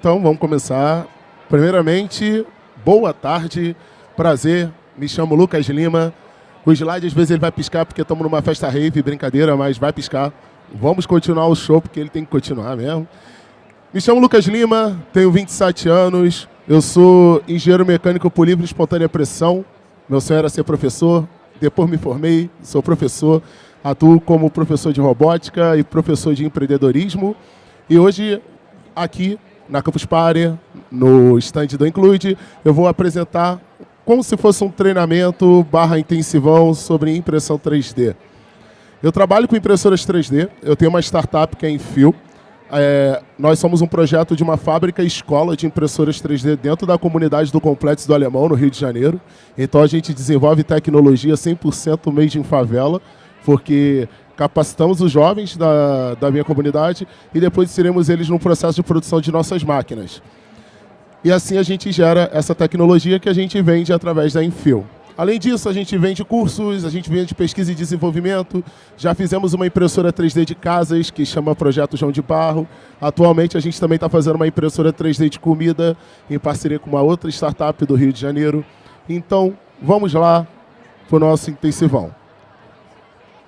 Então, vamos começar. Primeiramente, boa tarde, prazer, me chamo Lucas Lima. O slide às vezes ele vai piscar porque estamos numa festa rave, brincadeira, mas vai piscar. Vamos continuar o show porque ele tem que continuar mesmo. Me chamo Lucas Lima, tenho 27 anos, eu sou engenheiro mecânico por livre e espontânea pressão. Meu sonho era ser professor, depois me formei, sou professor, atuo como professor de robótica e professor de empreendedorismo. E hoje, aqui na Campus Party, no stand do Include, eu vou apresentar como se fosse um treinamento / intensivão sobre impressão 3D. Eu trabalho com impressoras 3D, eu tenho uma startup que é Infil. Nós somos um projeto de uma fábrica escola de impressoras 3D dentro da comunidade do Complexo do Alemão, no Rio de Janeiro. Então a gente desenvolve tecnologia 100% made in favela, porque capacitamos os jovens da minha comunidade e depois inserimos eles no processo de produção de nossas máquinas. E assim a gente gera essa tecnologia que a gente vende através da Infil. Além disso, a gente vende cursos, a gente vende pesquisa e desenvolvimento. Já fizemos uma impressora 3D de casas, que chama Projeto João de Barro. Atualmente, a gente também está fazendo uma impressora 3D de comida, em parceria com uma outra startup do Rio de Janeiro. Então, vamos lá para o nosso intensivão.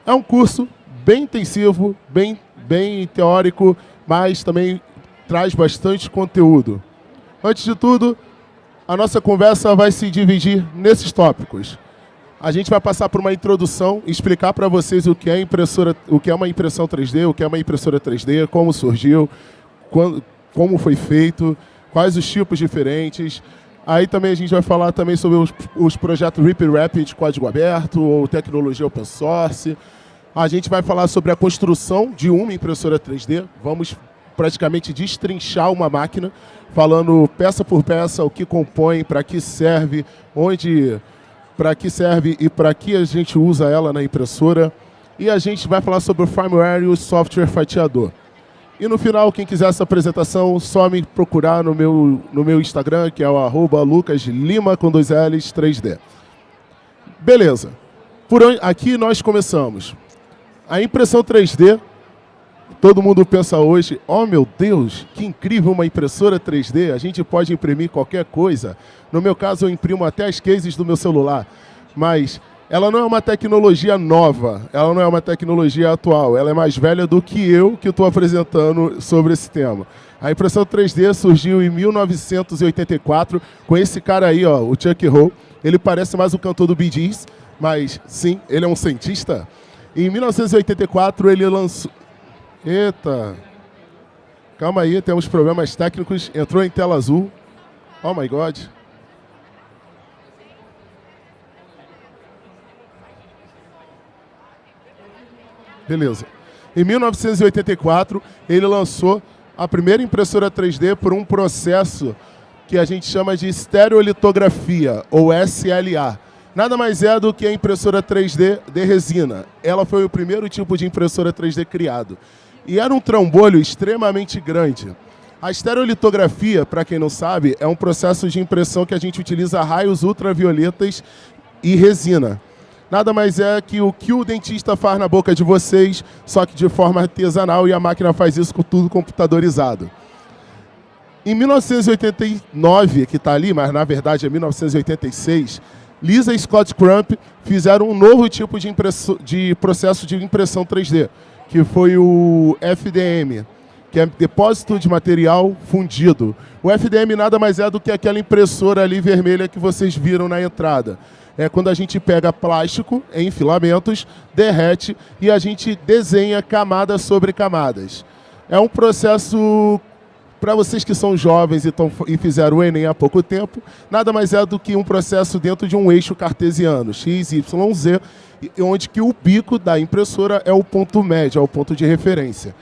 É um curso bem intensivo, bem teórico, mas também traz bastante conteúdo. Antes de tudo, a nossa conversa vai se dividir nesses tópicos. A gente vai passar por uma introdução, explicar para vocês o que é uma impressão 3D, o que é uma impressora 3D, como surgiu, como foi feito, quais os tipos diferentes. Aí também a gente vai falar também sobre os projetos Rip Rapid de código aberto ou tecnologia open source. A gente vai falar sobre a construção de uma impressora 3D. Vamos praticamente destrinchar uma máquina, falando peça por peça o que compõe, para que serve, para que serve e para que a gente usa ela na impressora. E a gente vai falar sobre o firmware e o software fatiador. E no final, quem quiser essa apresentação, só me procurar no meu Instagram, que é o @lucaslima com 2 L's 3D. Beleza. Aqui nós começamos. A impressão 3D, todo mundo pensa hoje, oh meu Deus, que incrível uma impressora 3D, a gente pode imprimir qualquer coisa. No meu caso, eu imprimo até as cases do meu celular, mas ela não é uma tecnologia nova, ela não é uma tecnologia atual, ela é mais velha do que eu que estou apresentando sobre esse tema. A impressão 3D surgiu em 1984 com esse cara aí, ó, o Chuck Hall. Ele parece mais o cantor do Bee Gees, mas sim, ele é um cientista. Em 1984 ele lançou... Eita! Calma aí, temos problemas técnicos. Entrou em tela azul. Oh my God. Beleza. Em 1984 ele lançou a primeira impressora 3D por um processo que a gente chama de estereolitografia, ou SLA. Nada mais é do que a impressora 3D de resina. Ela foi o primeiro tipo de impressora 3D criado. E era um trambolho extremamente grande. A estereolitografia, para quem não sabe, é um processo de impressão que a gente utiliza raios ultravioletas e resina. Nada mais é que o dentista faz na boca de vocês, só que de forma artesanal, e a máquina faz isso com tudo computadorizado. Em 1989, que está ali, mas na verdade é 1986, Lisa e Scott Crump fizeram um novo tipo de processo de impressão 3D, que foi o FDM, que é Depósito de Material Fundido. O FDM nada mais é do que aquela impressora ali vermelha que vocês viram na entrada. É quando a gente pega plástico em filamentos, derrete e a gente desenha camadas sobre camadas. É um processo... Para vocês que são jovens e fizeram o Enem há pouco tempo, nada mais é do que um processo dentro de um eixo cartesiano, x, y, z, onde que o bico da impressora é o ponto médio, é o ponto de referência.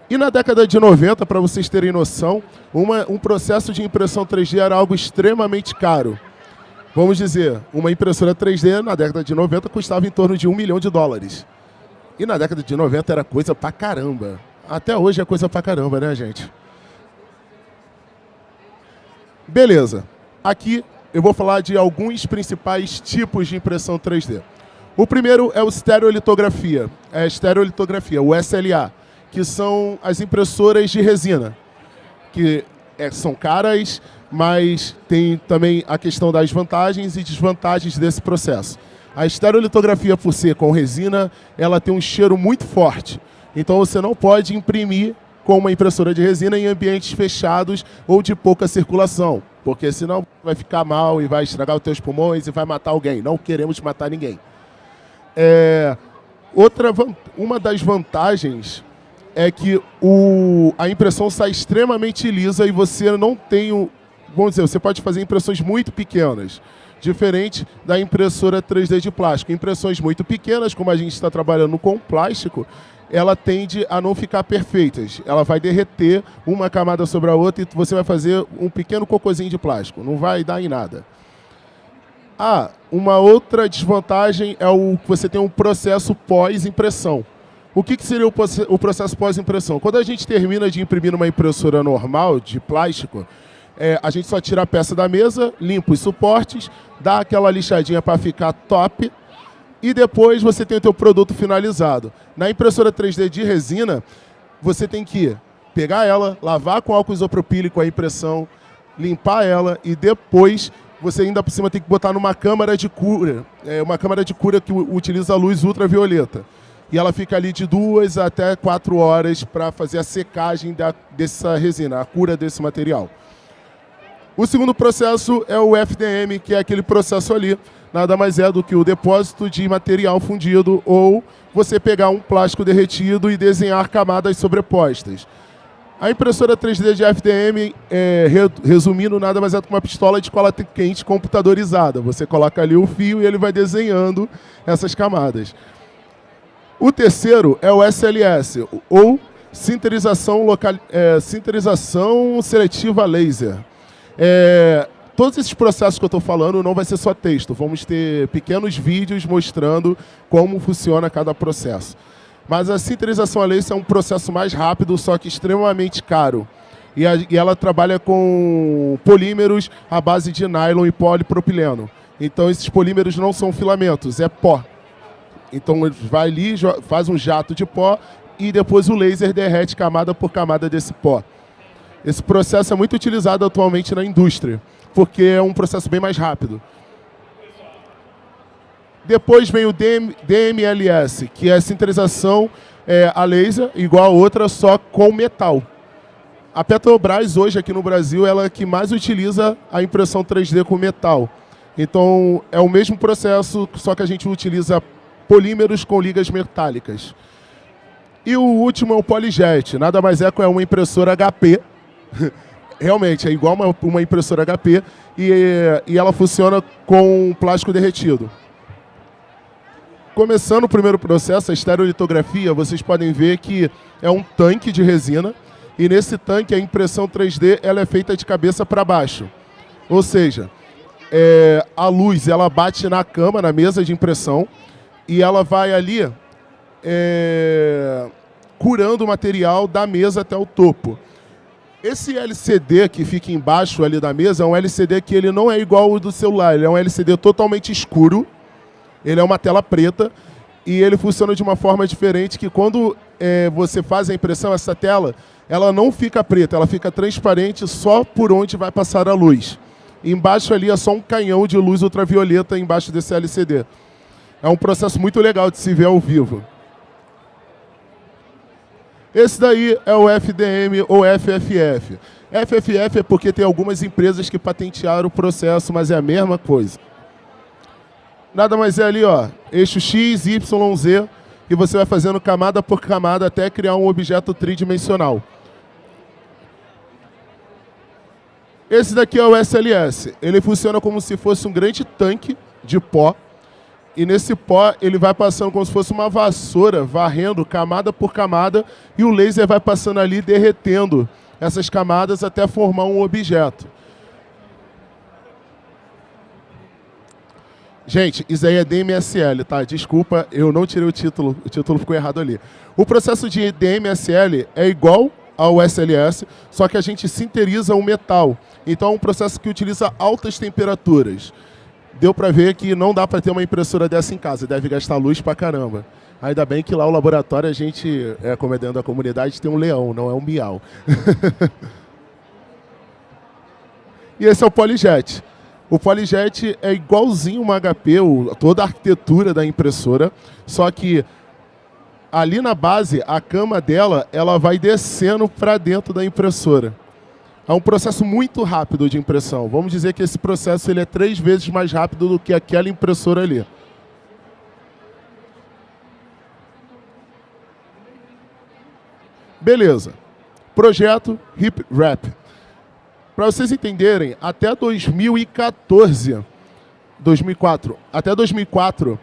E na década de 90, para vocês terem noção, um processo de impressão 3D era algo extremamente caro. Vamos dizer, uma impressora 3D na década de 90 custava em torno de $1 milhão. E na década de 90 era coisa pra caramba. Até hoje é coisa pra caramba, né, gente? Beleza, aqui eu vou falar de alguns principais tipos de impressão 3D. O primeiro é o estereolitografia, o SLA, que são as impressoras de resina, que são caras, mas tem também a questão das vantagens e desvantagens desse processo. A estereolitografia, por ser com resina, ela tem um cheiro muito forte. Então você não pode imprimir com uma impressora de resina em ambientes fechados ou de pouca circulação, porque senão vai ficar mal e vai estragar os teus pulmões e vai matar alguém. Não queremos matar ninguém. Uma das vantagens é que a impressão sai extremamente lisa e você não tem vamos dizer, você pode fazer impressões muito pequenas, diferente da impressora 3D de plástico. Impressões muito pequenas, como a gente está trabalhando com plástico, ela tende a não ficar perfeitas. Ela vai derreter uma camada sobre a outra e você vai fazer um pequeno cocôzinho de plástico. Não vai dar em nada. Uma outra desvantagem é que você tem um processo pós-impressão. O que seria o processo pós-impressão? Quando a gente termina de imprimir numa impressora normal, de plástico, a gente só tira a peça da mesa, limpa os suportes, dá aquela lixadinha para ficar top e depois você tem o teu produto finalizado. Na impressora 3D de resina, você tem que pegar ela, lavar com álcool isopropílico a impressão, limpar ela e depois você ainda por cima tem que botar numa câmara de cura, uma câmara de cura que utiliza a luz ultravioleta. E ela fica ali de 2 até 4 horas para fazer a secagem dessa resina, a cura desse material. O segundo processo é o FDM, que é aquele processo ali, nada mais é do que o depósito de material fundido ou você pegar um plástico derretido e desenhar camadas sobrepostas. A impressora 3D de FDM, resumindo, nada mais é do que uma pistola de cola quente computadorizada. Você coloca ali o fio e ele vai desenhando essas camadas. O terceiro é o SLS, ou sinterização seletiva laser. Todos esses processos que eu estou falando não vai ser só texto, vamos ter pequenos vídeos mostrando como funciona cada processo. Mas a sinterização a laser é um processo mais rápido, só que extremamente caro. E ela trabalha com polímeros à base de nylon e polipropileno. Então esses polímeros não são filamentos, é pó. Então ele vai ali, faz um jato de pó e depois o laser derrete camada por camada desse pó. Esse processo é muito utilizado atualmente na indústria, porque é um processo bem mais rápido. Depois vem o DMLS, que é a sinterização a laser, igual a outra, só com metal. A Petrobras, hoje, aqui no Brasil, ela é a que mais utiliza a impressão 3D com metal. Então, é o mesmo processo, só que a gente utiliza polímeros com ligas metálicas. E o último é o PolyJet. Nada mais é que uma impressora HP. Realmente, é igual uma impressora HP e ela funciona com plástico derretido. Começando o primeiro processo, a estereolitografia, vocês podem ver que é um tanque de resina e nesse tanque a impressão 3D ela é feita de cabeça para baixo. Ou seja, a luz ela bate na cama, na mesa de impressão e ela vai ali curando o material da mesa até o topo. Esse LCD que fica embaixo ali da mesa é um LCD que ele não é igual ao do celular, ele é um LCD totalmente escuro, ele é uma tela preta e ele funciona de uma forma diferente que quando você faz a impressão, essa tela, ela não fica preta, ela fica transparente só por onde vai passar a luz. E embaixo ali é só um canhão de luz ultravioleta embaixo desse LCD. É um processo muito legal de se ver ao vivo. Esse daí é o FDM ou FFF. FFF é porque tem algumas empresas que patentearam o processo, mas é a mesma coisa. Nada mais é ali, ó, eixo X, Y, Z, e você vai fazendo camada por camada até criar um objeto tridimensional. Esse daqui é o SLS. Ele funciona como se fosse um grande tanque de pó. E nesse pó ele vai passando como se fosse uma vassoura, varrendo camada por camada, e o laser vai passando ali, derretendo essas camadas até formar um objeto. Gente, isso aí é DMSL, tá? Desculpa, eu não tirei o título ficou errado ali. O processo de DMSL é igual ao SLS, só que a gente sinteriza o metal. Então é um processo que utiliza altas temperaturas. Deu para ver que não dá para ter uma impressora dessa em casa, deve gastar luz pra caramba. Ainda bem que lá o laboratório a gente, como é dentro da comunidade, tem um leão, não é um miau. E esse é o PolyJet. O PolyJet é igualzinho uma HP, toda a arquitetura da impressora, só que ali na base, a cama dela, ela vai descendo para dentro da impressora. É um processo muito rápido de impressão. Vamos dizer que esse processo ele é 3 vezes mais rápido do que aquela impressora ali. Beleza. Projeto Hip Wrap. Para vocês entenderem, até 2004,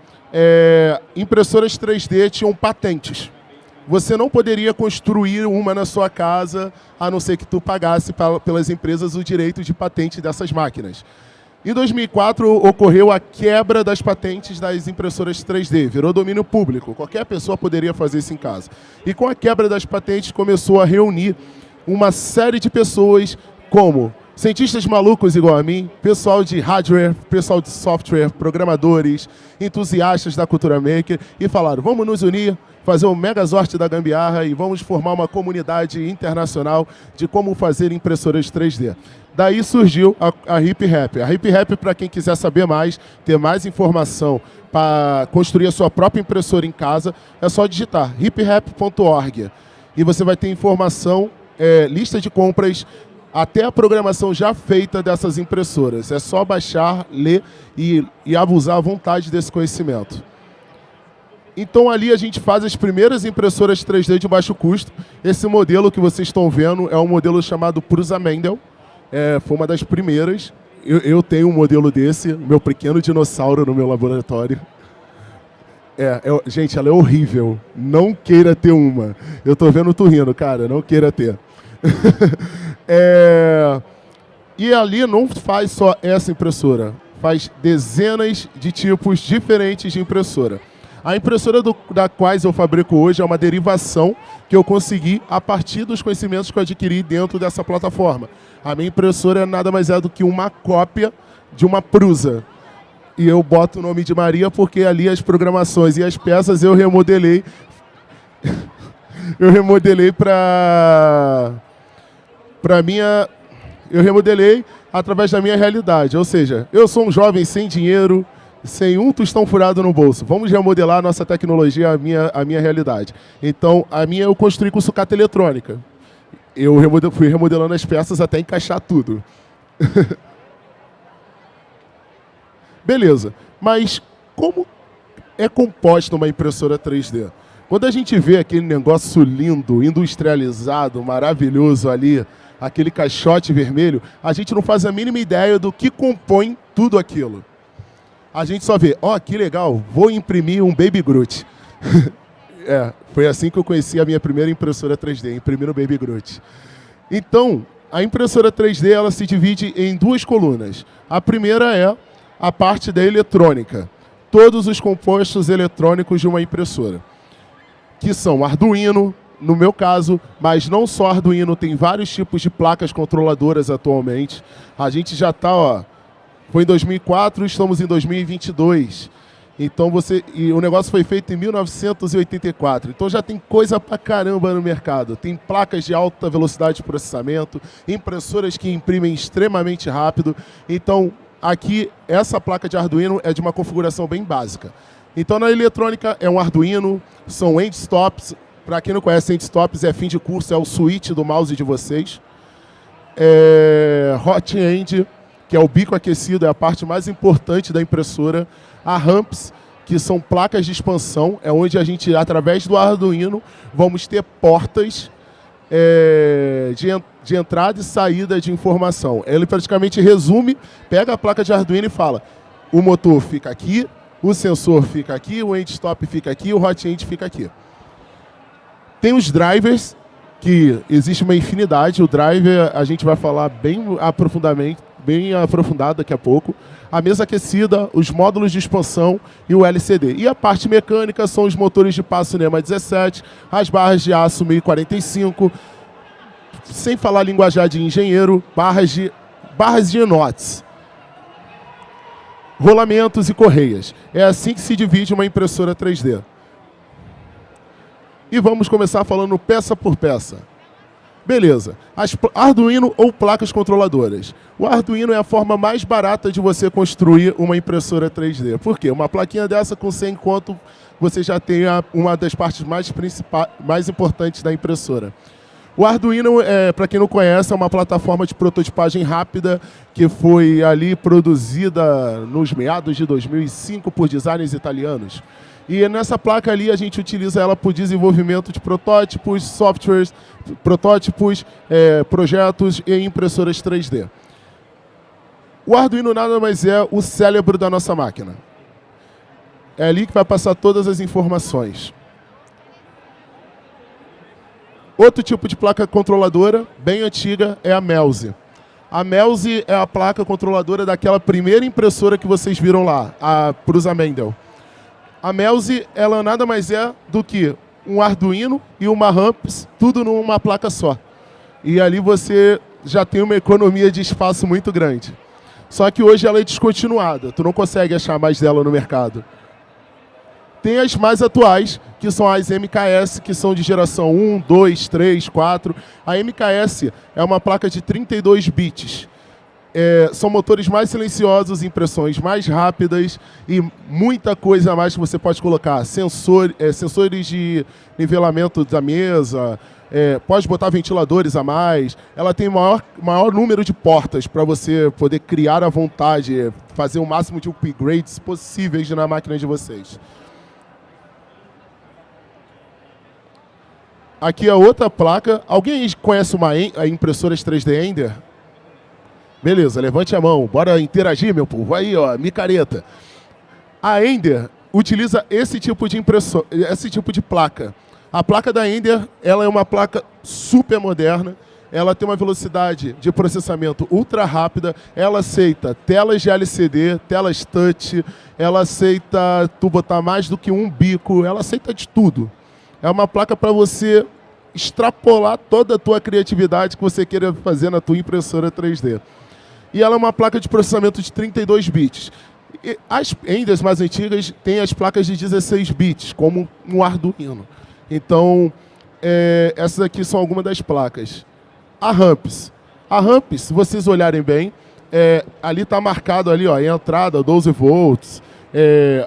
impressoras 3D tinham patentes. Você não poderia construir uma na sua casa, a não ser que tu pagasse pelas empresas o direito de patente dessas máquinas. Em 2004, ocorreu a quebra das patentes das impressoras 3D, virou domínio público, qualquer pessoa poderia fazer isso em casa. E com a quebra das patentes, começou a reunir uma série de pessoas, como cientistas malucos igual a mim, pessoal de hardware, pessoal de software, programadores, entusiastas da cultura maker, e falaram, vamos nos unir, fazer o Megazord da gambiarra e vamos formar uma comunidade internacional de como fazer impressoras 3D. Daí surgiu a Hip Wrap. A Hip Wrap, para quem quiser saber mais, ter mais informação para construir a sua própria impressora em casa, é só digitar hipwrap.org. E você vai ter informação, lista de compras, até a programação já feita dessas impressoras. É só baixar, ler e abusar à vontade desse conhecimento. Então ali a gente faz as primeiras impressoras 3D de baixo custo. Esse modelo que vocês estão vendo é um modelo chamado Prusa Mendel. Foi uma das primeiras. Eu tenho um modelo desse, meu pequeno dinossauro no meu laboratório. Gente, ela é horrível. Não queira ter uma. Eu tô vendo tu rindo, cara. Não queira ter. E ali não faz só essa impressora. Faz dezenas de tipos diferentes de impressora. A impressora da qual eu fabrico hoje é uma derivação que eu consegui a partir dos conhecimentos que eu adquiri dentro dessa plataforma. A minha impressora nada mais é do que uma cópia de uma Prusa. E eu boto o nome de Maria porque ali as programações e as peças eu remodelei. Eu remodelei eu remodelei através da minha realidade. Ou seja, eu sou um jovem sem dinheiro, sem um tostão furado no bolso. Vamos remodelar a nossa tecnologia, a minha realidade. Então, eu construí com sucata eletrônica. Eu fui remodelando as peças até encaixar tudo. Beleza. Mas como é composta uma impressora 3D? Quando a gente vê aquele negócio lindo, industrializado, maravilhoso ali, aquele caixote vermelho, a gente não faz a mínima ideia do que compõe tudo aquilo. A gente só vê, que legal, vou imprimir um Baby Groot. Foi assim que eu conheci a minha primeira impressora 3D, imprimir o Baby Groot. Então, a impressora 3D ela se divide em 2 colunas. A primeira é a parte da eletrônica. Todos os compostos eletrônicos de uma impressora. Que são Arduino, no meu caso, mas não só Arduino, tem vários tipos de placas controladoras atualmente. A gente já está, foi em 2004, estamos em 2022. Então o negócio foi feito em 1984. Então já tem coisa pra caramba no mercado. Tem placas de alta velocidade de processamento, impressoras que imprimem extremamente rápido. Então aqui essa placa de Arduino é de uma configuração bem básica. Então na eletrônica é um Arduino, são endstops. Para quem não conhece, endstops é fim de curso, é o switch do mouse de vocês. Hot end, que é o bico aquecido, é a parte mais importante da impressora. A ramps, que são placas de expansão, é onde a gente, através do Arduino, vamos ter portas de entrada e saída de informação. Ele praticamente resume, pega a placa de Arduino e fala, o motor fica aqui, o sensor fica aqui, o endstop fica aqui, o hot end fica aqui. Tem os drivers, que existe uma infinidade. O driver a gente vai falar bem aprofundado daqui a pouco. A mesa aquecida, os módulos de expansão e o LCD. E a parte mecânica são os motores de passo NEMA 17, as barras de aço 1045, sem falar linguajar de engenheiro, barras de inox, rolamentos e correias. É assim que se divide uma impressora 3D. E vamos começar falando peça por peça. Beleza. Arduino ou placas controladoras. O Arduino é a forma mais barata de você construir uma impressora 3D. Por quê? Uma plaquinha dessa com 100 conto, você já tem uma das partes mais importantes da impressora. O Arduino, para quem não conhece, é uma plataforma de prototipagem rápida que foi ali produzida nos meados de 2005 por designers italianos. E nessa placa ali a gente utiliza ela para o desenvolvimento de protótipos, softwares, protótipos, projetos e impressoras 3D. O Arduino nada mais é o cérebro da nossa máquina. É ali que vai passar todas as informações. Outro tipo de placa controladora, bem antiga, é a Melzi. A Melzi é a placa controladora daquela primeira impressora que vocês viram lá, a Prusa Mendel. A Melzi, ela nada mais é do que um Arduino e uma Ramps, tudo numa placa só. E ali você já tem uma economia de espaço muito grande. Só que hoje ela é descontinuada, tu não consegue achar mais dela no mercado. Tem as mais atuais, que são as MKS, que são de geração 1, 2, 3, 4. A MKS é uma placa de 32 bits. São motores mais silenciosos, impressões mais rápidas e muita coisa a mais que você pode colocar. Sensores de nivelamento da mesa, pode botar ventiladores a mais. Ela tem maior número de portas para você poder criar à vontade, fazer o máximo de upgrades possíveis na máquina de vocês. Aqui a outra placa. Alguém conhece a impressoras 3D Ender? Beleza, levante a mão. Bora interagir, meu povo. Aí, ó, micareta. A Ender utiliza esse tipo de placa. A placa da Ender, ela é uma placa super moderna. Ela tem uma velocidade de processamento ultra rápida. Ela aceita telas de LCD, telas touch. Ela aceita tu botar mais do que um bico. Ela aceita de tudo. É uma placa para você extrapolar toda a tua criatividade que você queira fazer na tua impressora 3D. E ela é uma placa de processamento de 32 bits. E as Enders mais antigas têm as placas de 16 bits, como um Arduino. Então, essas aqui são algumas das placas. A Ramps. A Ramps, se vocês olharem bem, ali está marcado ali, ó, a entrada, 12 volts,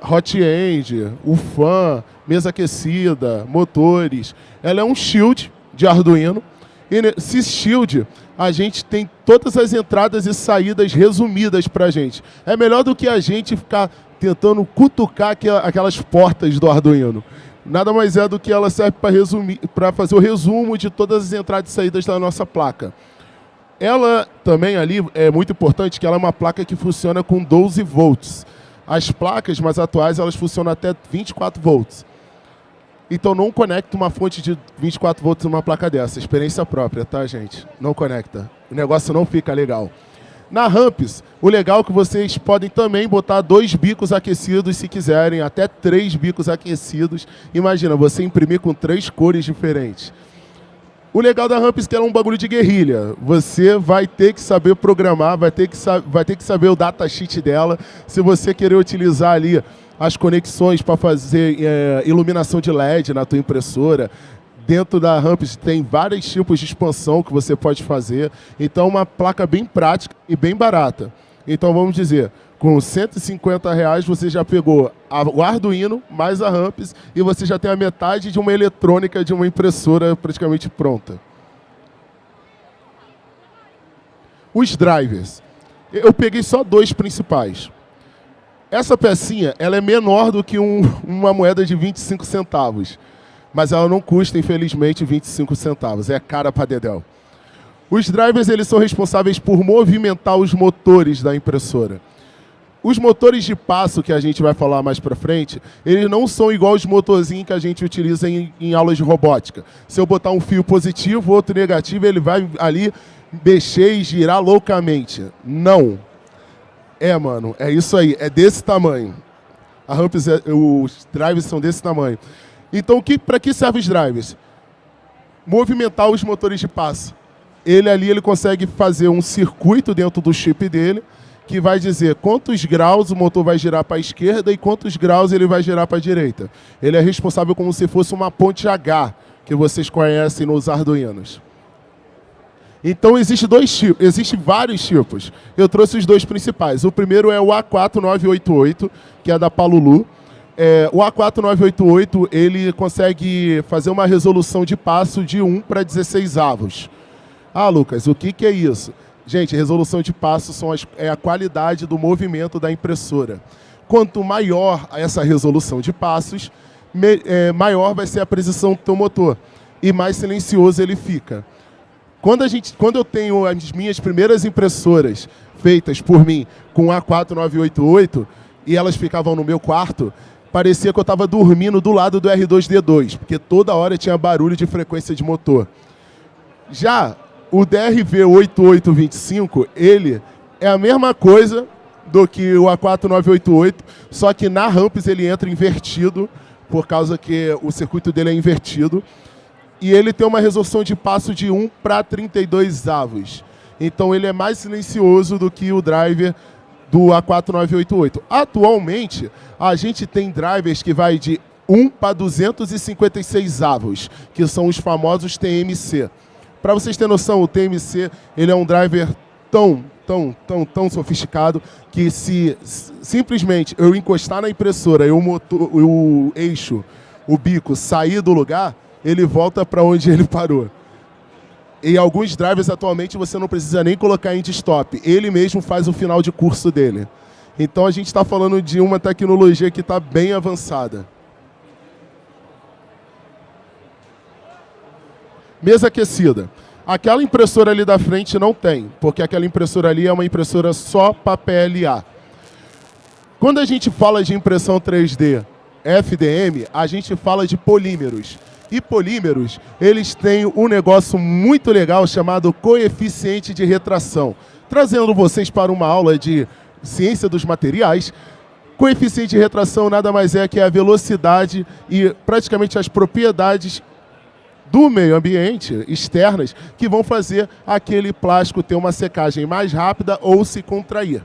hot end, o fan, mesa aquecida, motores. Ela é um shield de Arduino. E nesse shield, a gente tem todas as entradas e saídas resumidas para a gente. É melhor do que a gente ficar tentando cutucar aquelas portas do Arduino. Nada mais é do que ela serve para fazer o resumo de todas as entradas e saídas da nossa placa. Ela também ali é muito importante que ela é uma placa que funciona com 12 volts. As placas mais atuais, elas funcionam até 24 volts. Então não conecta uma fonte de 24 volts numa placa dessa. Experiência própria, tá, gente? Não conecta. O negócio não fica legal. Na Ramps, o legal é que vocês podem também botar 2 bicos aquecidos se quiserem, até 3 bicos aquecidos. Imagina, você imprimir com 3 cores diferentes. O legal da Ramps é que ela é um bagulho de guerrilha. Você vai ter que saber programar, vai ter que saber o datasheet dela. Se você querer utilizar ali as conexões para fazer iluminação de LED na tua impressora, dentro da Ramps tem vários tipos de expansão que você pode fazer. Então é uma placa bem prática e bem barata. Então vamos dizer, com R$150 você já pegou o Arduino mais a Ramps e você já tem a metade de uma eletrônica de uma impressora praticamente pronta. Os drivers. Eu peguei só 2 principais. Essa pecinha ela é menor do que uma moeda de 25 centavos. Mas ela não custa, infelizmente, 25 centavos. É cara pra dedéu. Os drivers eles são responsáveis por movimentar os motores da impressora. Os motores de passo, que a gente vai falar mais pra frente, eles não são igual os motorzinhos que a gente utiliza em aulas de robótica. Se eu botar um fio positivo, outro negativo, ele vai ali mexer e girar loucamente. Não. Mano, é isso aí. É desse tamanho. A Ramps, os drivers são desse tamanho. Então, para que servem os drivers? Movimentar os motores de passo. Ele consegue fazer um circuito dentro do chip dele, que vai dizer quantos graus o motor vai girar para a esquerda e quantos graus ele vai girar para a direita. Ele é responsável como se fosse uma ponte H, que vocês conhecem nos Arduinos. Então, existe vários tipos. Eu trouxe os dois principais. O primeiro é o A4988, que é da Palulu. O A4988, ele consegue fazer uma resolução de passo de 1 para 16 avos. Ah, Lucas, o que é isso? Gente, resolução de passo é a qualidade do movimento da impressora. Quanto maior essa resolução de passos, maior vai ser a precisão do teu motor e mais silencioso ele fica. Quando eu tenho as minhas primeiras impressoras feitas por mim com A4988 e elas ficavam no meu quarto, parecia que eu estava dormindo do lado do R2D2, porque toda hora tinha barulho de frequência de motor. Já o DRV8825, ele é a mesma coisa do que o A4988, só que na Ramps ele entra invertido, por causa que o circuito dele é invertido. E ele tem uma resolução de passo de 1 para 32 avos. Então ele é mais silencioso do que o driver do A4988. Atualmente, a gente tem drivers que vai de 1 para 256 avos, que são os famosos TMC. Para vocês terem noção, o TMC ele é um driver tão sofisticado que se simplesmente eu encostar na impressora e o eixo, o bico, sair do lugar, ele volta para onde ele parou. Em alguns drivers, atualmente, você não precisa nem colocar end stop. Ele mesmo faz o final de curso dele. Então, a gente está falando de uma tecnologia que está bem avançada. Mesa aquecida. Aquela impressora ali da frente não tem, porque aquela impressora ali é uma impressora só para PLA. Quando a gente fala de impressão 3D FDM, a gente fala de polímeros. E polímeros, eles têm um negócio muito legal chamado coeficiente de retração. Trazendo vocês para uma aula de ciência dos materiais, coeficiente de retração nada mais é que a velocidade e praticamente as propriedades do meio ambiente, externas, que vão fazer aquele plástico ter uma secagem mais rápida ou se contrair.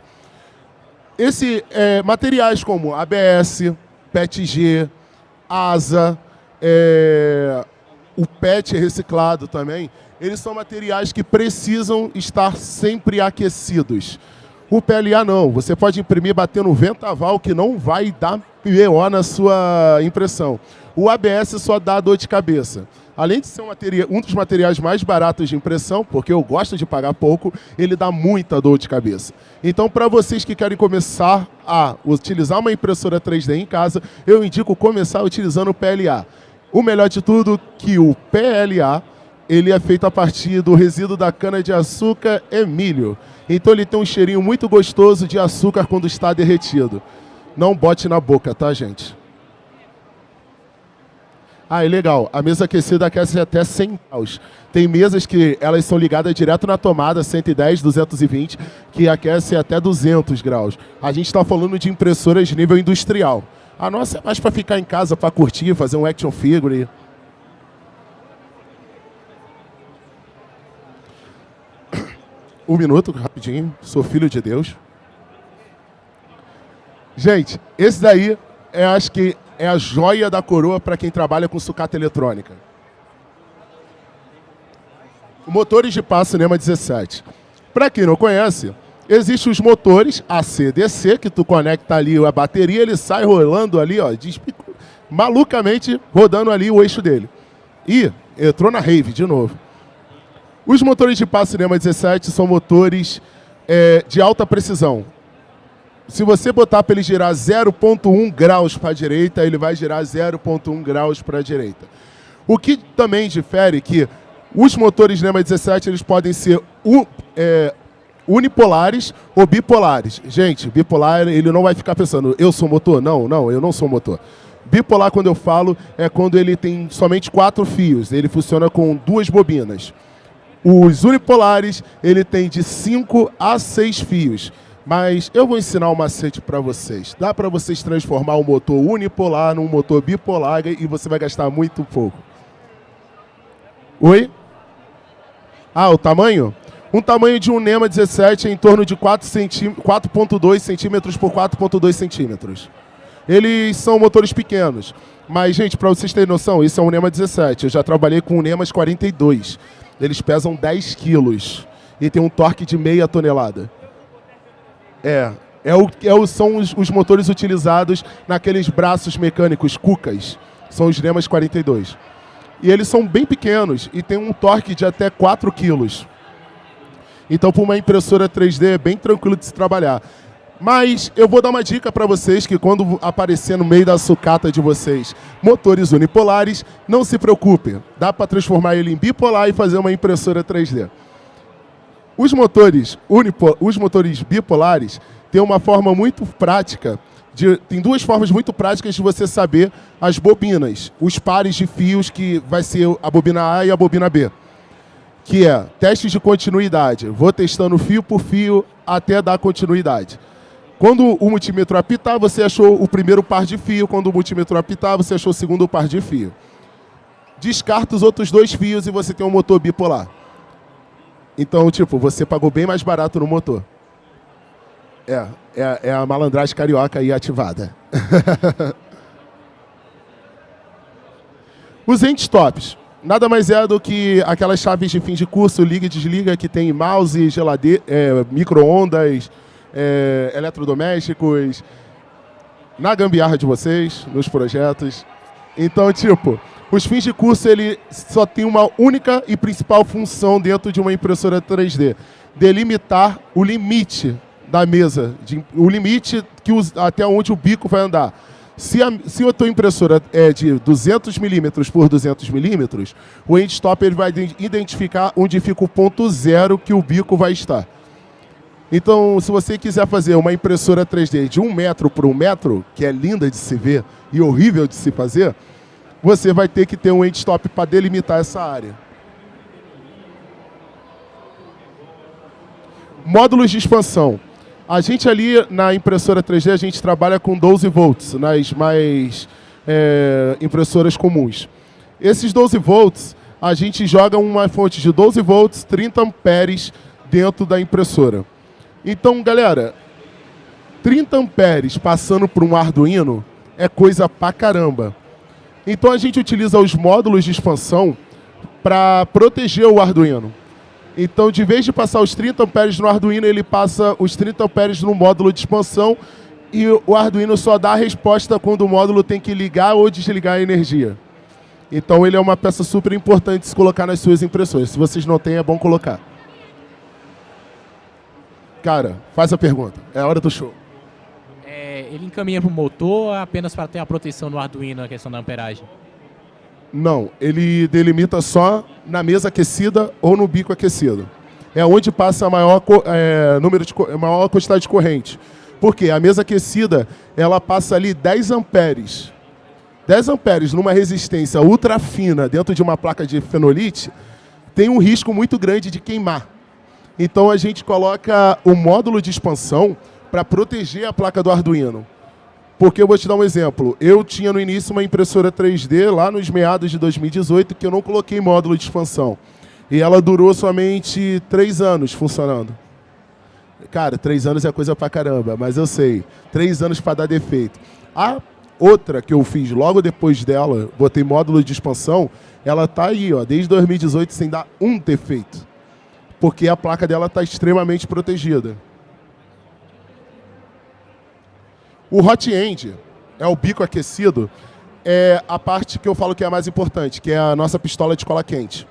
Materiais como ABS, PETG, ASA, o PET reciclado também, eles são materiais que precisam estar sempre aquecidos. O PLA não, você pode imprimir batendo no ventaval que não vai dar PO na sua impressão. O ABS só dá dor de cabeça. Além de ser um dos materiais mais baratos de impressão, porque eu gosto de pagar pouco, ele dá muita dor de cabeça. Então, para vocês que querem começar a utilizar uma impressora 3D em casa, eu indico começar utilizando o PLA. O melhor de tudo que o PLA, ele é feito a partir do resíduo da cana-de-açúcar e milho. Então ele tem um cheirinho muito gostoso de açúcar quando está derretido. Não bote na boca, tá, gente? Ah, é legal. A mesa aquecida aquece até 100 graus. Tem mesas que elas são ligadas direto na tomada, 110, 220, que aquece até 200 graus. A gente está falando de impressoras de nível industrial. A nossa é mais para ficar em casa, para curtir, fazer um action figure. Um minuto, rapidinho. Sou filho de Deus. Gente, esse daí acho que é a joia da coroa para quem trabalha com sucata eletrônica. Motores de passo NEMA 17. Para quem não conhece, existem os motores AC/DC, que tu conecta ali a bateria, ele sai rolando ali, ó, malucamente rodando ali o eixo dele. E entrou na rave de novo. Os motores de passo NEMA 17 são motores de alta precisão. Se você botar para ele girar 0,1 graus para a direita, ele vai girar 0,1 graus para a direita. O que também difere é que os motores NEMA 17 eles podem ser unipolares ou bipolares. Gente, bipolar ele não vai ficar pensando, eu sou motor? Não, eu não sou motor. Bipolar, quando eu falo, é quando ele tem somente 4 fios. Ele funciona com 2 bobinas. Os unipolares, ele tem de 5 a 6 fios. Mas eu vou ensinar um macete para vocês. Dá para vocês transformar um motor unipolar num motor bipolar e você vai gastar muito pouco. Oi? Ah, o tamanho? Um tamanho de um NEMA 17 é em torno de 4,2 centímetros por 4,2 centímetros. Eles são motores pequenos. Mas, gente, para vocês terem noção, isso é um NEMA 17. Eu já trabalhei com NEMAs 42. Eles pesam 10 quilos e tem um torque de meia tonelada. São os motores utilizados naqueles braços mecânicos Kukas. São os Remas 42. E eles são bem pequenos e tem um torque de até 4 quilos. Então, para uma impressora 3D, é bem tranquilo de se trabalhar. Mas eu vou dar uma dica para vocês que quando aparecer no meio da sucata de vocês motores unipolares, não se preocupe. Dá para transformar ele em bipolar e fazer uma impressora 3D. Os motores bipolares têm uma forma muito prática, tem duas formas muito práticas de você saber as bobinas, os pares de fios que vai ser a bobina A e a bobina B. Que é testes de continuidade. Vou testando fio por fio até dar continuidade. Quando o multímetro apitar, você achou o primeiro par de fio. Quando o multímetro apitar, você achou o segundo par de fio. Descarta os outros 2 fios e você tem um motor bipolar. Então, tipo, você pagou bem mais barato no motor. É a malandragem carioca aí ativada. Os endstops. Nada mais é do que aquelas chaves de fim de curso, liga e desliga, que tem mouse, geladeira, micro-ondas, eletrodomésticos, na gambiarra de vocês, nos projetos. Então, tipo, os fins de curso, ele só tem uma única e principal função dentro de uma impressora 3D. Delimitar o limite da mesa, o limite até onde o bico vai andar. Se a tua impressora é de 200 milímetros por 200 milímetros, o endstop ele vai identificar onde fica o ponto zero que o bico vai estar. Então, se você quiser fazer uma impressora 3D de 1 metro por 1 metro, que é linda de se ver e horrível de se fazer, você vai ter que ter um endstop para delimitar essa área. Módulos de expansão. A gente ali na impressora 3D, a gente trabalha com 12 volts, nas mais impressoras comuns. Esses 12 volts, a gente joga uma fonte de 12 volts, 30 amperes dentro da impressora. Então, galera, 30 amperes passando por um Arduino é coisa pra caramba. Então, a gente utiliza os módulos de expansão para proteger o Arduino. Então, de vez de passar os 30 amperes no Arduino, ele passa os 30 amperes no módulo de expansão e o Arduino só dá a resposta quando o módulo tem que ligar ou desligar a energia. Então, ele é uma peça super importante de se colocar nas suas impressões. Se vocês não têm, é bom colocar. Cara, faz a pergunta. É a hora do show. Ele encaminha para o motor apenas para ter a proteção no Arduino, a questão da amperagem? Não, ele delimita só na mesa aquecida ou no bico aquecido. É onde passa a maior quantidade de corrente. Porque a mesa aquecida, ela passa ali 10 amperes. 10 amperes numa resistência ultra fina dentro de uma placa de fenolite, tem um risco muito grande de queimar. Então a gente coloca o módulo de expansão para proteger a placa do Arduino. Porque eu vou te dar um exemplo. Eu tinha no início uma impressora 3D, lá nos meados de 2018, que eu não coloquei módulo de expansão. E ela durou somente 3 anos funcionando. Cara, 3 anos é coisa pra caramba, mas eu sei. 3 anos para dar defeito. A outra que eu fiz logo depois dela, botei módulo de expansão, ela tá aí, ó, desde 2018 sem dar um defeito. Porque a placa dela está extremamente protegida. O hot end, é o bico aquecido, é a parte que eu falo que é a mais importante, que é a nossa pistola de cola quente.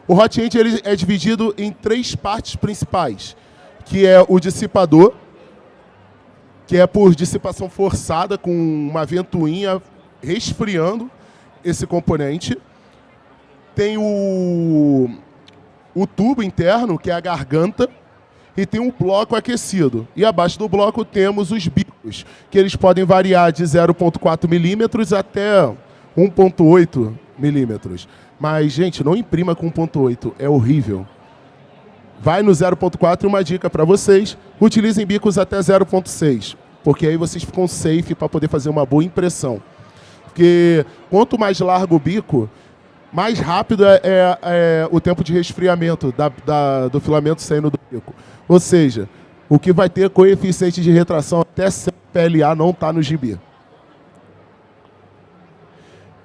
O hot end ele é dividido em 3 partes principais, que é o dissipador, que é por dissipação forçada, com uma ventoinha resfriando esse componente. Tem o tubo interno, que é a garganta, e tem um bloco aquecido. E abaixo do bloco temos os bicos, que eles podem variar de 0,4 milímetros até 1,8 milímetros. Mas, gente, não imprima com 1,8, é horrível. Vai no 0,4 e uma dica para vocês, utilizem bicos até 0,6, porque aí vocês ficam safe para poder fazer uma boa impressão. Porque quanto mais largo o bico, mais rápido é o tempo de resfriamento do filamento saindo do bico. Ou seja, o que vai ter coeficiente de retração até PLA não está no gibi.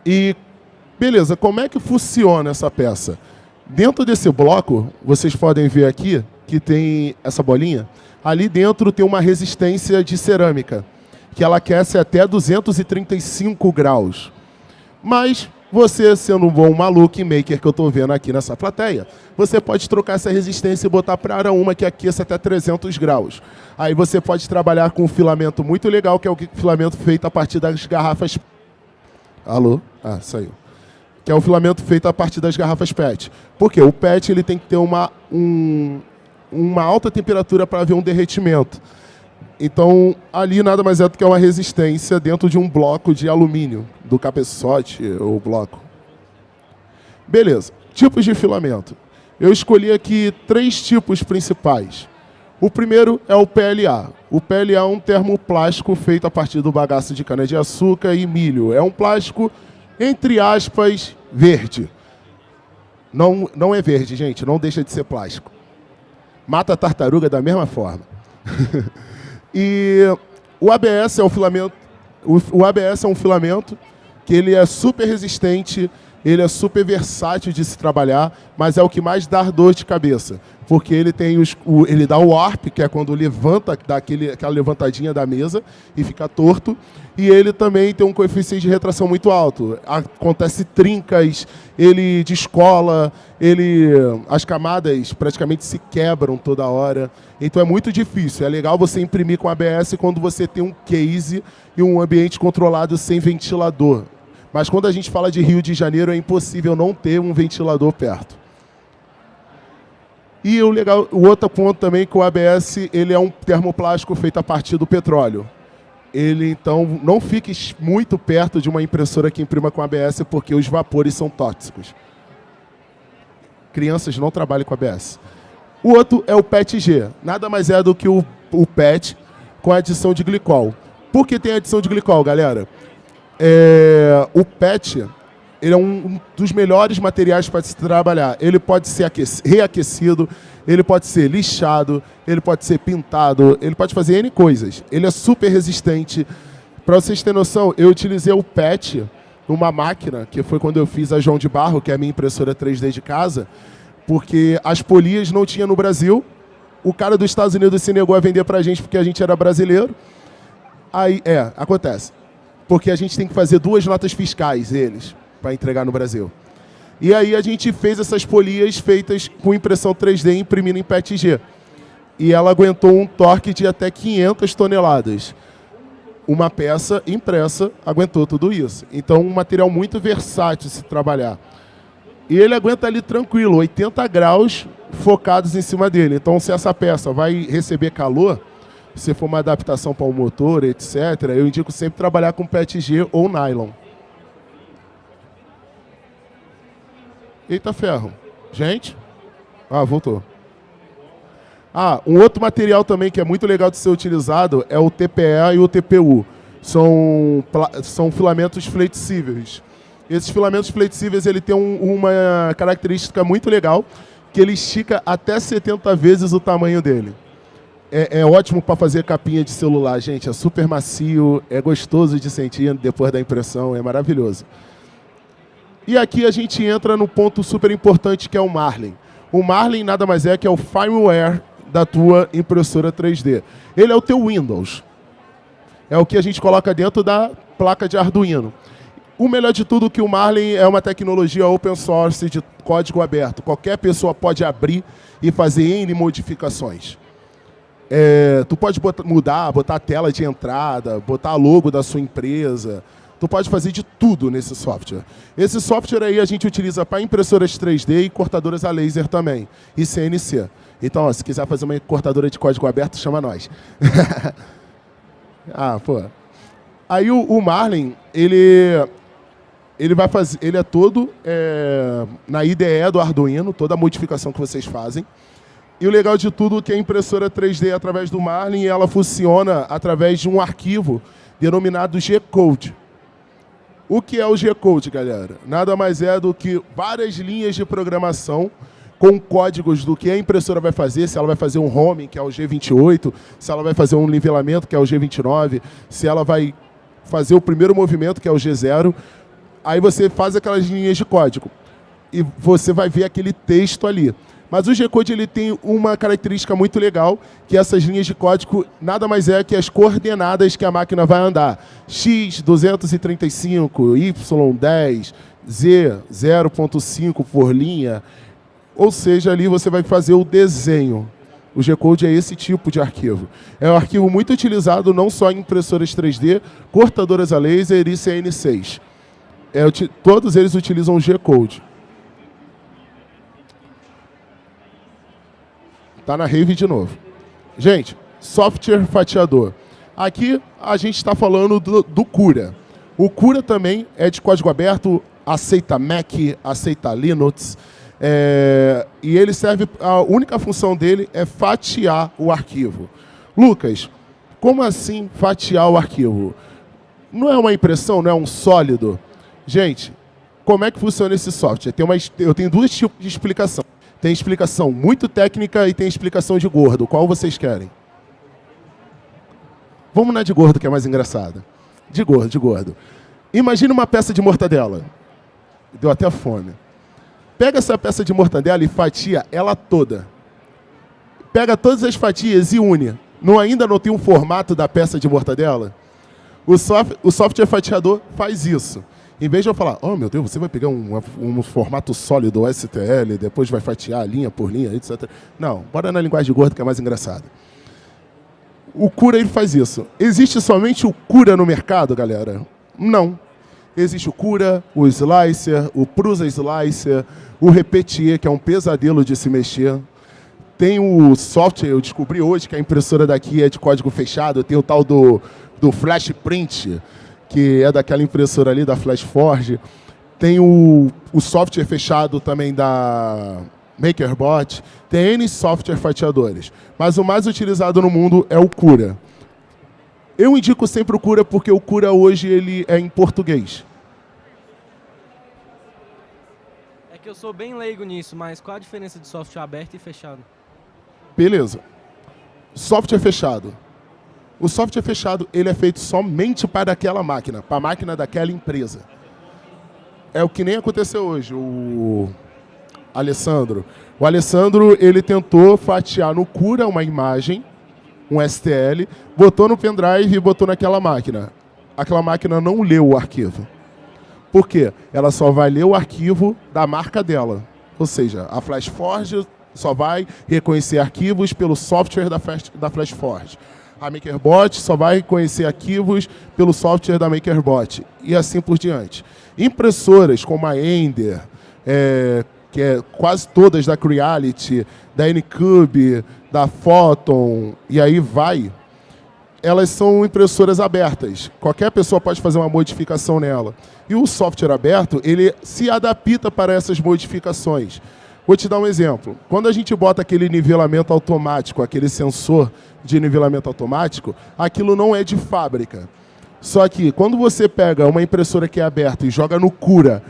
E, beleza, como é que funciona essa peça? Dentro desse bloco, vocês podem ver aqui que tem essa bolinha. Ali dentro tem uma resistência de cerâmica, que ela aquece até 235 graus. Mas você, sendo um bom maluco maker que eu estou vendo aqui nessa plateia, você pode trocar essa resistência e botar para uma que aqueça até 300 graus. Aí você pode trabalhar com um filamento muito legal, que é o filamento feito a partir das garrafas... Alô? Ah, saiu. Que é o filamento feito a partir das garrafas PET. Por quê? O PET ele tem que ter uma alta temperatura para haver um derretimento. Então, ali nada mais é do que uma resistência dentro de um bloco de alumínio, do cabeçote ou bloco. Beleza. Tipos de filamento. Eu escolhi aqui 3 tipos principais. O primeiro é o PLA. O PLA é um termoplástico feito a partir do bagaço de cana-de-açúcar e milho. É um plástico, entre aspas, verde. Não é verde, gente. Não deixa de ser plástico. Mata a tartaruga da mesma forma. E o ABS é um filamento. O ABS é um filamento que ele é super resistente, ele é super versátil de se trabalhar, mas é o que mais dá dor de cabeça, porque ele tem ele dá o warp, que é quando levanta, dá aquela levantadinha da mesa e fica torto, e ele também tem um coeficiente de retração muito alto. Acontece trincas, ele descola, as camadas praticamente se quebram toda hora. Então é muito difícil. É legal você imprimir com ABS quando você tem um case e um ambiente controlado sem ventilador. Mas quando a gente fala de Rio de Janeiro, é impossível não ter um ventilador perto. E o outro ponto também é que o ABS ele é um termoplástico feito a partir do petróleo. Ele, então, não fique muito perto de uma impressora que imprima com ABS, porque os vapores são tóxicos. Crianças não trabalhem com ABS. O outro é o PETG. Nada mais é do que o PET com adição de glicol. Por que tem adição de glicol, galera? O PET ele é um dos melhores materiais para se trabalhar. Ele pode ser reaquecido, ele pode ser lixado, ele pode ser pintado, ele pode fazer N coisas. Ele é super resistente. Para vocês terem noção, eu utilizei o PET numa máquina, que foi quando eu fiz a João de Barro, que é a minha impressora 3D de casa, porque as polias não tinha no Brasil. O cara dos Estados Unidos se negou a vender para a gente porque a gente era brasileiro. Aí, acontece. Porque a gente tem que fazer 2 notas fiscais, para entregar no Brasil. E aí a gente fez essas polias feitas com impressão 3D imprimindo em PETG. E ela aguentou um torque de até 500 toneladas. Uma peça impressa aguentou tudo isso. Então, um material muito versátil de se trabalhar. E ele aguenta ali tranquilo, 80 graus focados em cima dele. Então, se essa peça vai receber calor, se for uma adaptação para o motor, etc., eu indico sempre trabalhar com PETG ou nylon. Eita ferro. Gente? Voltou. Um outro material também que é muito legal de ser utilizado é o TPE e o TPU. São filamentos flexíveis. Esses filamentos flexíveis ele tem uma característica muito legal, que ele estica até 70 vezes o tamanho dele. É ótimo para fazer capinha de celular, gente. É super macio, é gostoso de sentir depois da impressão, é maravilhoso. E aqui a gente entra no ponto super importante, que é o Marlin. O Marlin nada mais é que é o firmware da tua impressora 3D. Ele é o teu Windows. É o que a gente coloca dentro da placa de Arduino. O melhor de tudo é que o Marlin é uma tecnologia open source de código aberto. Qualquer pessoa pode abrir e fazer N modificações. Tu pode botar a tela de entrada, botar a logo da sua empresa. Tu pode fazer de tudo nesse software. Esse software aí a gente utiliza para impressoras 3D e cortadoras a laser também, e CNC. Então, se quiser fazer uma cortadora de código aberto, chama nós. Aí o Marlin, ele vai fazer, ele é todo na IDE do Arduino, toda a modificação que vocês fazem. E o legal de tudo é que a impressora 3D, através do Marlin, ela funciona através de um arquivo denominado G-Code. O que é o G-Code, galera? Nada mais é do que várias linhas de programação com códigos do que a impressora vai fazer, se ela vai fazer um homing, que é o G28, se ela vai fazer um nivelamento, que é o G29, se ela vai fazer o primeiro movimento, que é o G0. Aí você faz aquelas linhas de código. e você vai ver aquele texto ali. Mas o G-Code ele tem uma característica muito legal, que essas linhas de código nada mais é que as coordenadas que a máquina vai andar. X 235, Y 10, Z 0.5 por linha. Ou seja, ali você vai fazer o desenho. O G-Code é esse tipo de arquivo. É um arquivo muito utilizado não só em impressoras 3D, cortadoras a laser e CN6. Todos eles utilizam o G-Code. Está na Rave de novo. Gente, software fatiador. Aqui a gente está falando do Cura. O Cura também é de código aberto, aceita Mac, aceita Linux. E ele serve, a única função dele é fatiar o arquivo. Lucas, como assim fatiar o arquivo? Não é uma impressão, não é um sólido? Gente, como é que funciona esse software? Eu tenho dois tipos de explicação. Tem explicação muito técnica e tem explicação de gordo. Qual vocês querem? Vamos na de gordo, que é mais engraçada. De gordo. Imagina uma peça de mortadela. Deu até fome. Pega essa peça de mortadela e fatia ela toda. Pega todas as fatias e une. Ainda não tem um formato da peça de mortadela? O software fatiador faz isso. Em vez de eu falar, oh meu Deus, você vai pegar um formato sólido STL, depois vai fatiar linha por linha, etc. Não, bora na linguagem de gordo que é mais engraçado. O Cura ele faz isso. Existe somente o Cura no mercado, galera? Não. Existe o Cura, o Slicer, o Prusa Slicer, o Repetier, que é um pesadelo de se mexer. Tem o software, eu descobri hoje que a impressora daqui é de código fechado, tem o tal do Flash Print, que é daquela impressora ali, da FlashForge. Tem o software fechado também da MakerBot. Tem N software fatiadores. Mas o mais utilizado no mundo é o Cura. Eu indico sempre o Cura porque o Cura hoje ele é em português. É que eu sou bem leigo nisso, mas qual a diferença de software aberto e fechado? Beleza. Software fechado. O software fechado ele é feito somente para aquela máquina, para a máquina daquela empresa. É o que nem aconteceu hoje. O Alessandro ele tentou fatiar no Cura uma imagem, um STL, botou no pendrive e botou naquela máquina. Aquela máquina não leu o arquivo. Por quê? Ela só vai ler o arquivo da marca dela. Ou seja, a FlashForge só vai reconhecer arquivos pelo software da FlashForge. A MakerBot só vai reconhecer arquivos pelo software da MakerBot. E assim por diante. Impressoras como a Ender, que é quase todas da Creality, da Anycube, da Photon, e aí vai, elas são impressoras abertas. Qualquer pessoa pode fazer uma modificação nela. E o software aberto, ele se adapta para essas modificações. Vou te dar um exemplo. Quando a gente bota aquele nivelamento automático, aquele sensor de nivelamento automático, aquilo não é de fábrica. Só que quando você pega uma impressora que é aberta e joga no Cura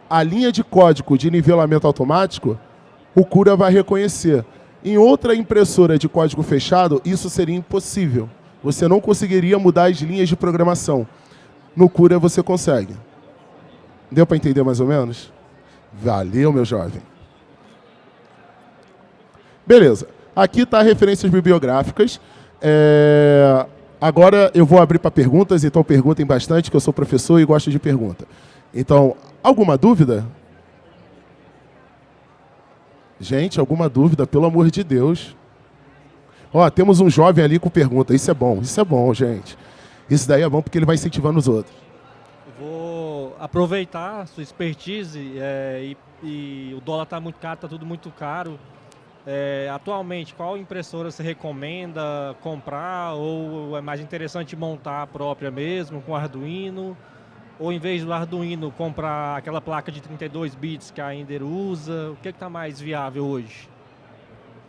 a linha de código de nivelamento automático, o Cura vai reconhecer. Em outra impressora de código fechado, isso seria impossível. Você não conseguiria mudar as linhas de programação. No Cura você consegue. Deu para entender mais ou menos? Valeu, meu jovem. Beleza. Aqui está referências bibliográficas. Agora eu vou abrir para perguntas, então perguntem bastante, que eu sou professor e gosto de pergunta. Então, alguma dúvida? Gente, alguma dúvida, pelo amor de Deus. Ó, temos um jovem ali com pergunta. Isso é bom, gente. Isso daí é bom porque ele vai incentivando os outros. Vou aproveitar a sua expertise e o dólar está muito caro, está tudo muito caro. Atualmente, qual impressora você recomenda comprar ou é mais interessante montar a própria mesmo, com Arduino? Ou em vez do Arduino, comprar aquela placa de 32 bits que a Ender usa? O que está mais viável hoje?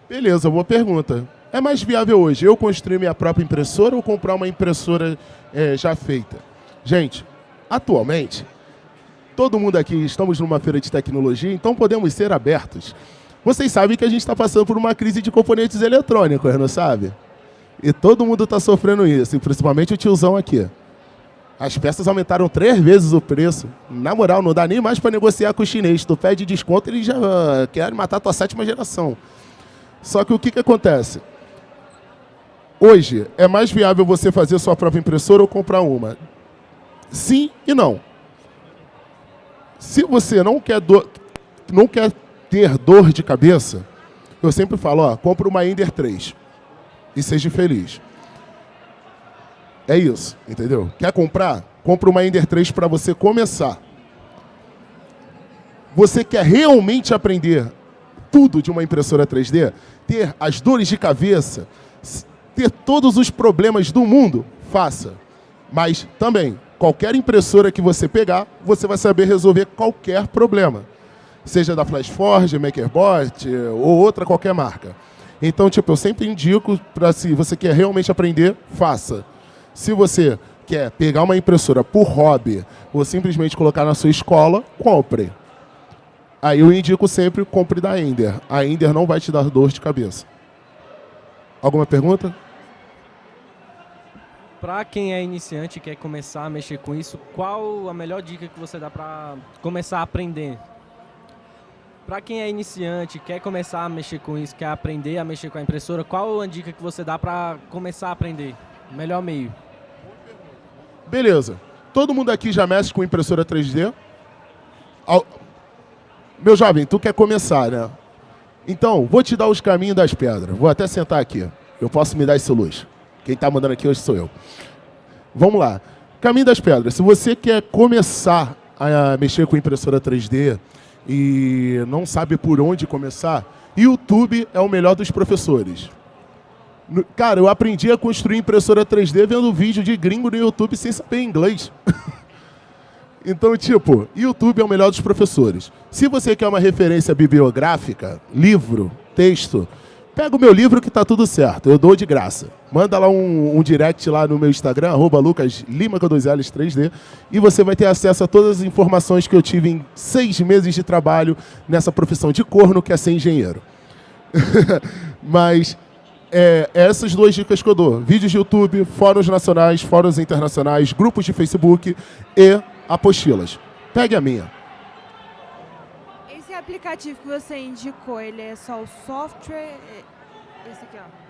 Beleza, boa pergunta. É mais viável hoje eu construir minha própria impressora ou comprar uma impressora já feita? Gente, atualmente, todo mundo aqui estamos numa feira de tecnologia, então podemos ser abertos. Vocês sabem que a gente está passando por uma crise de componentes eletrônicos, não sabe? E todo mundo está sofrendo isso, e principalmente o tiozão aqui. As peças aumentaram 3 vezes o preço. Na moral, não dá nem mais para negociar com o chinês. Tu pede desconto, ele já quer matar a tua 7ª geração. Só que o que acontece? Hoje, é mais viável você fazer sua própria impressora ou comprar uma? Sim e não. Se você não quer ter dor de cabeça, eu sempre falo, ó, compra uma Ender 3 e seja feliz. É isso, entendeu? Quer comprar? Compra uma Ender 3 para você começar. Você quer realmente aprender tudo de uma impressora 3D? Ter as dores de cabeça, ter todos os problemas do mundo? Faça. Mas também, qualquer impressora que você pegar, você vai saber resolver qualquer problema. Seja da FlashForge, MakerBot ou outra qualquer marca. Então, tipo, eu sempre indico para, se você quer realmente aprender, faça. Se você quer pegar uma impressora por hobby ou simplesmente colocar na sua escola, compre. Aí eu indico sempre, compre da Ender. A Ender não vai te dar dor de cabeça. Alguma pergunta? Para quem é iniciante e quer começar a mexer com isso, qual a melhor dica que você dá para começar a aprender? Para quem é iniciante, quer começar a mexer com isso, quer aprender a mexer com a impressora, qual a dica que você dá para começar a aprender? Melhor meio. Beleza. Todo mundo aqui já mexe com impressora 3D? Meu jovem, tu quer começar, né? Então, vou te dar os caminhos das pedras. Vou até sentar aqui. Eu posso me dar esse luxo. Quem está mandando aqui hoje sou eu. Vamos lá. Caminho das pedras. Se você quer começar a mexer com impressora 3D e não sabe por onde começar, YouTube é o melhor dos professores. Cara, eu aprendi a construir impressora 3D vendo vídeo de gringo no YouTube sem saber inglês. Então, tipo, YouTube é o melhor dos professores. Se você quer uma referência bibliográfica, livro, texto, pega o meu livro que tá tudo certo, eu dou de graça. Manda lá um direct lá no meu Instagram, @LucasLima com 2 L's 3D, e você vai ter acesso a todas as informações que eu tive em 6 meses de trabalho nessa profissão de corno que é ser engenheiro. Mas essas 2 dicas que eu dou: vídeos de YouTube, fóruns nacionais, fóruns internacionais, grupos de Facebook e apostilas. Pegue a minha. Esse aplicativo que você indicou, ele é só o software? Esse aqui, ó.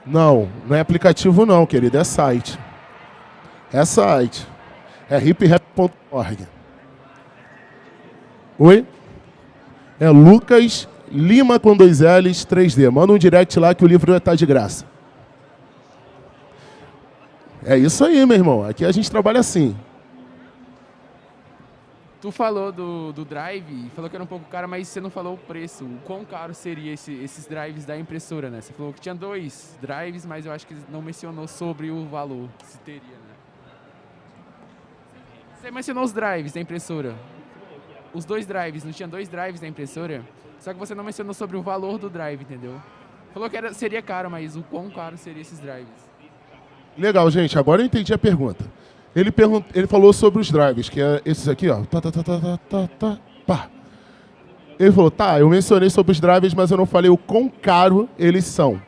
Não é aplicativo não, querido, é site. É site. É hiprap.org. Oi? É Lucas Lima com 2 L's 3D. Manda um direct lá que o livro vai estar de graça. É isso aí, meu irmão. Aqui a gente trabalha assim. Tu falou do drive, falou que era um pouco caro, mas você não falou o preço. O quão caro seria esses drives da impressora, né? Você falou que tinha 2 drives, mas eu acho que não mencionou sobre o valor, se teria, né? Você mencionou os drives da impressora. Os 2 drives, não tinha 2 drives da impressora? Só que você não mencionou sobre o valor do drive, entendeu? Falou que seria caro, mas o quão caro seria esses drives? Legal, gente. Agora eu entendi a pergunta. Ele falou sobre os drives, que é esses aqui, ó. Pá. Ele falou, tá, eu mencionei sobre os drives, mas eu não falei o quão caro eles são.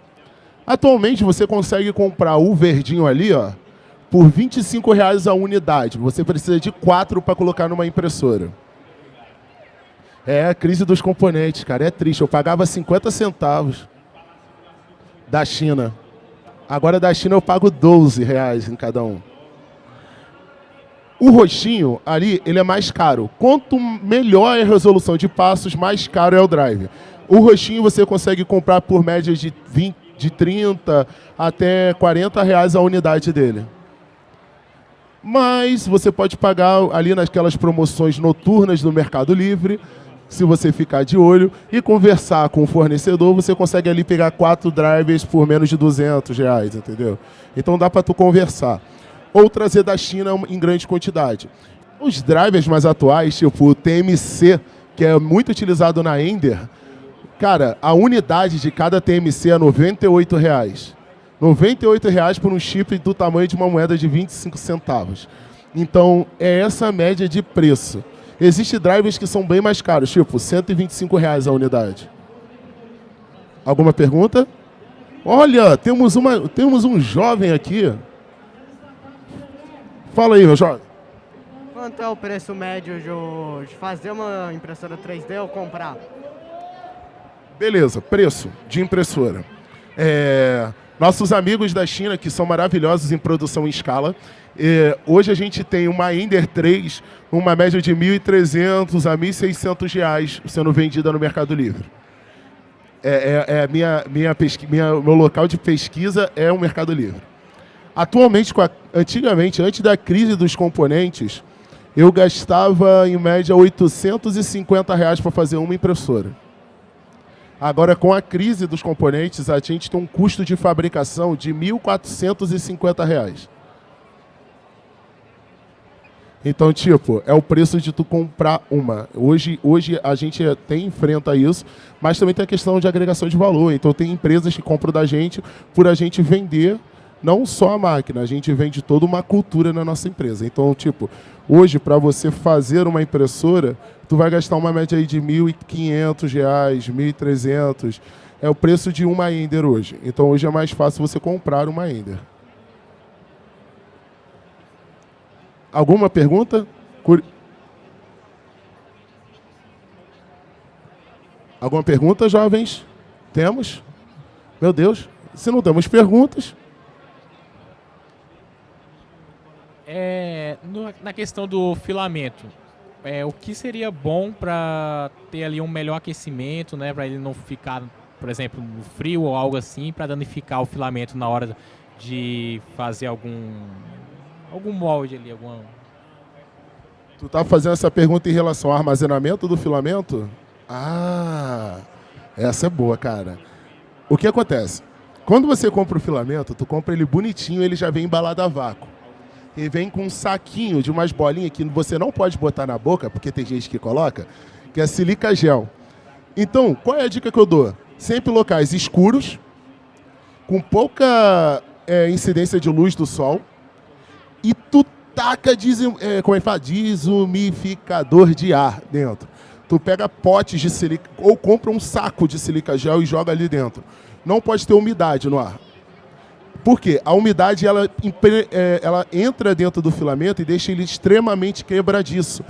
Atualmente, você consegue comprar o verdinho ali, ó, por R$25 a unidade. Você precisa de 4 para colocar numa impressora. É a crise dos componentes, cara. É triste. Eu pagava 50 centavos da China. Agora da China eu pago R$12 em cada um. O roxinho ali, ele é mais caro. Quanto melhor é a resolução de passos, mais caro é o drive. O roxinho você consegue comprar por média de 30 até R$40 a unidade dele. Mas você pode pagar ali naquelas promoções noturnas do Mercado Livre, se você ficar de olho e conversar com o fornecedor, você consegue ali pegar 4 drivers por menos de R$200, entendeu? Então dá para tu conversar. Ou trazer da China em grande quantidade. Os drivers mais atuais, tipo o TMC, que é muito utilizado na Ender, cara, a unidade de cada TMC é R$98. R$98 por um chip do tamanho de uma moeda de 25 centavos. Então, é essa a média de preço. Existem drivers que são bem mais caros, tipo R$125 a unidade. Alguma pergunta? Olha, temos um jovem aqui. Fala aí, meu jovem. Quanto é o preço médio de fazer uma impressora 3D ou comprar? Beleza, preço de impressora. Nossos amigos da China, que são maravilhosos em produção em escala, hoje a gente tem uma Ender 3, uma média de R$ 1.300 a R$ 1.600 sendo vendida no Mercado Livre. Meu local de pesquisa é o Mercado Livre. Atualmente, antigamente, antes da crise dos componentes, eu gastava em média R$ 850 para fazer uma impressora. Agora, com a crise dos componentes, a gente tem um custo de fabricação de R$ 1.450. Então, tipo, é o preço de tu comprar uma. Hoje a gente enfrenta isso, mas também tem a questão de agregação de valor. Então, tem empresas que compram da gente por a gente vender não só a máquina, a gente vende toda uma cultura na nossa empresa. Então, tipo, hoje, para você fazer uma impressora, tu vai gastar uma média aí de R$ 1.500, R$ 1.300. É o preço de uma Ender hoje. Então, hoje é mais fácil você comprar uma Ender. Alguma pergunta? Alguma pergunta, jovens? Temos? Meu Deus, se não temos perguntas... Na questão do filamento, o que seria bom para ter ali um melhor aquecimento, né, para ele não ficar, por exemplo, no frio ou algo assim, para danificar o filamento na hora de fazer algum molde ali, alguma... Tu tá fazendo essa pergunta em relação ao armazenamento do filamento? Ah, essa é boa, cara. O que acontece? Quando você compra o filamento, tu compra ele bonitinho, ele já vem embalado a vácuo. E vem com um saquinho de umas bolinhas que você não pode botar na boca, porque tem gente que coloca, que é silica gel. Então, qual é a dica que eu dou? Sempre locais escuros, com pouca incidência de luz do sol, e tu taca desumidificador de ar dentro. Tu pega potes de silica, ou compra um saco de silica gel e joga ali dentro. Não pode ter umidade no ar. Por quê? A umidade ela entra dentro do filamento e deixa ele extremamente quebradiço.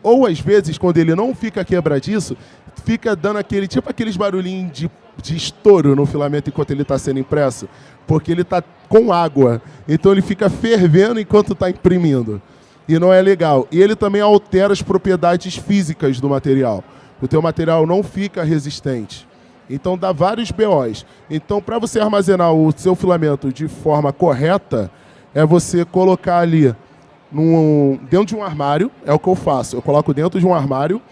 Ou, às vezes, quando ele não fica quebradiço, fica dando aqueles barulhinhos de estouro no filamento enquanto ele está sendo impresso, porque ele está com água. Então, ele fica fervendo enquanto está imprimindo. E não é legal. E ele também altera as propriedades físicas do material. O teu material não fica resistente. Então, dá vários BOs. Então, para você armazenar o seu filamento de forma correta, é você colocar ali dentro de um armário, é o que eu faço. Eu coloco dentro de um armário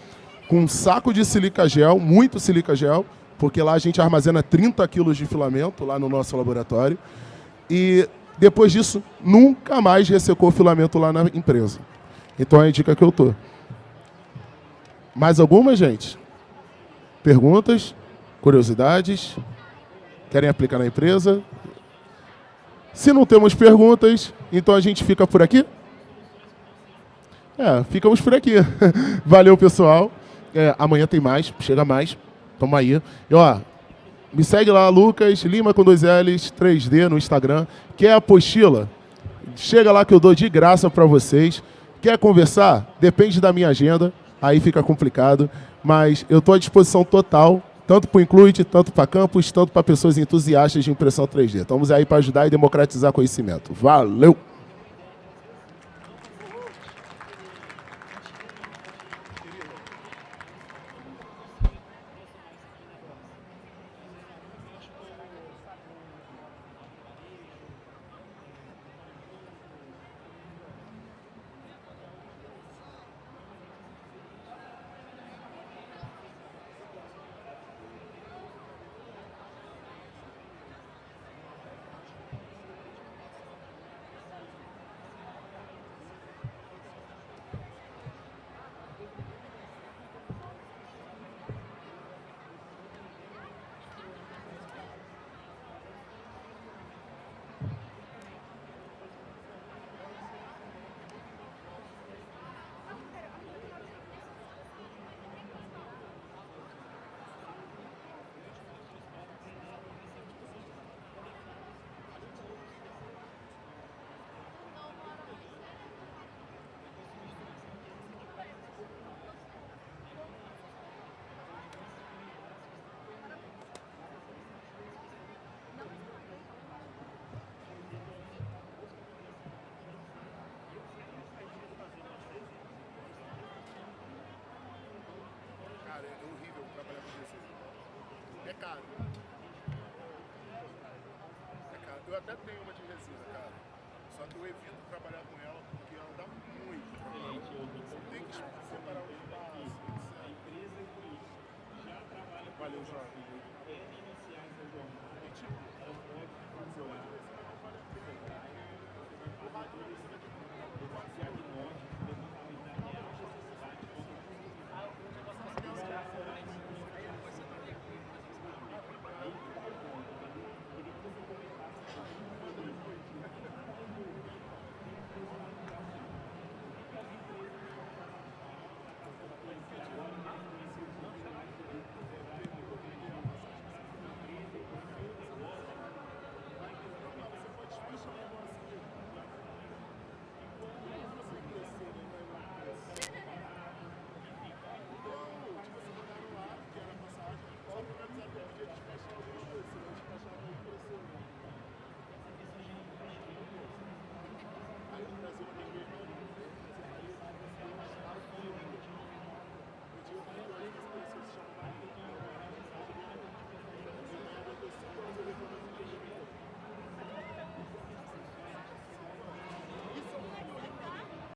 com um saco de silica gel, muito silica gel, porque lá a gente armazena 30 quilos de filamento, lá no nosso laboratório. E, depois disso, nunca mais ressecou o filamento lá na empresa. Então, é a dica que eu tô. Mais alguma, gente? Perguntas? Curiosidades? Querem aplicar na empresa? Se não temos perguntas, então a gente fica por aqui? Ficamos por aqui. Valeu, pessoal. Amanhã tem mais, chega mais. Tamo aí. E, me segue lá, Lucas Lima com 2 L's, 3D no Instagram. Quer apostila? Chega lá que eu dou de graça para vocês. Quer conversar? Depende da minha agenda. Aí fica complicado. Mas eu estou à disposição total. Tanto para o Include, tanto para campus, tanto para pessoas entusiastas de impressão 3D. Estamos aí para ajudar e democratizar conhecimento. Valeu! cara. Eu até tenho uma de resina, cara. Só que eu evito trabalhar com ela porque ela dá muito trabalho. Você tem que separar um espaço, etc. Valeu, Jorge. E, tipo,